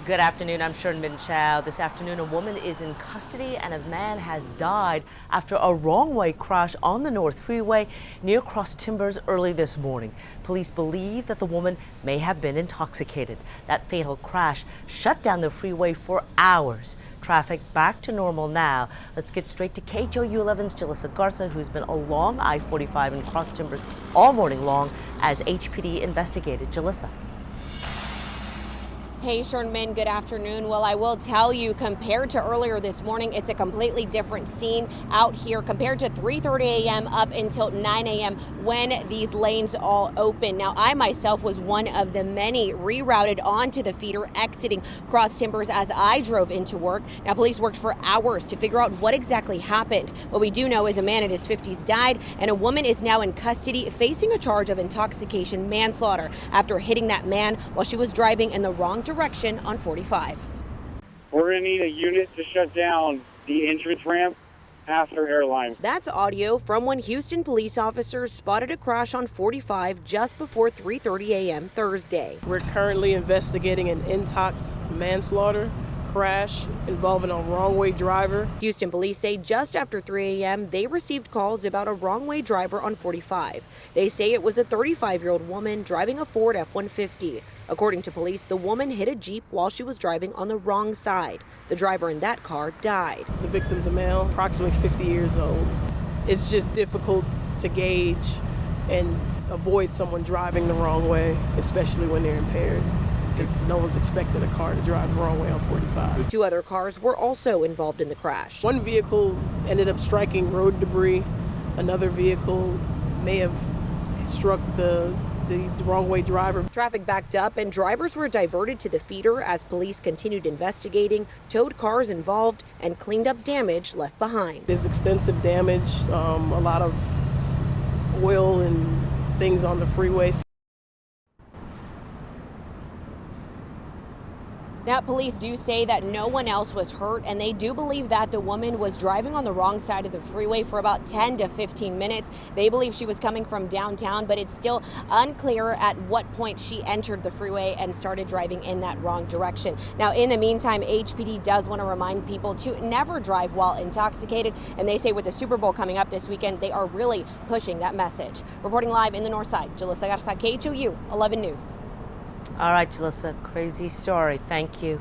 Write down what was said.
Good afternoon, I'm Sherman Chow. This afternoon, a woman is in custody and a man has died after a wrong-way crash on the North Freeway near Cross Timbers early this morning. Police believe that the woman may have been intoxicated. That fatal crash shut down the freeway for hours. Traffic back to normal now. Let's get straight to KHOU 11's Jalissa Garza, who's been along I-45 and Cross Timbers all morning long as HPD investigated. Jalissa. Hey Sherman, good afternoon. Well, I will tell you, compared to earlier this morning, it's a completely different scene out here compared to 3:30 a.m. up until 9 a.m. when these lanes all open. Now, I myself was one of the many rerouted onto the feeder exiting Cross Timbers as I drove into work. Now, police worked for hours to figure out what exactly happened. What we do know is a man in his 50s died and a woman is now in custody facing a charge of intoxication manslaughter after hitting that man while she was driving in the wrong direction on 45. We're going to need a unit to shut down the entrance ramp after airline. That's audio from when Houston police officers spotted a crash on 45 just before 3:30 a.m. Thursday. We're currently investigating an intox manslaughter crash involving a wrong-way driver. Houston police say just after 3 a.m. they received calls about a wrong-way driver on 45. They say it was a 35-year-old woman driving a Ford F-150. According to police, the woman hit a Jeep while she was driving on the wrong side. The driver in that car died. The victim's a male, approximately 50 years old. It's just difficult to gauge and avoid someone driving the wrong way, especially when they're impaired, because no one's expecting a car to drive the wrong way on 45. Two other cars were also involved in the crash. One vehicle ended up striking road debris. Another vehicle may have struck the wrong way driver. Traffic backed up and drivers were diverted to the feeder as police continued investigating, towed cars involved, and cleaned up damage left behind. There's extensive damage, a lot of oil and things on the freeway. Now, police do say that no one else was hurt, and they do believe that the woman was driving on the wrong side of the freeway for about 10 to 15 minutes. They believe she was coming from downtown, but it's still unclear at what point she entered the freeway and started driving in that wrong direction. Now, in the meantime, HPD does want to remind people to never drive while intoxicated, and they say with the Super Bowl coming up this weekend, they are really pushing that message. Reporting live in the North Side, Jalissa Garza, KHOU 11 News. All right, Jalissa, crazy story. Thank you.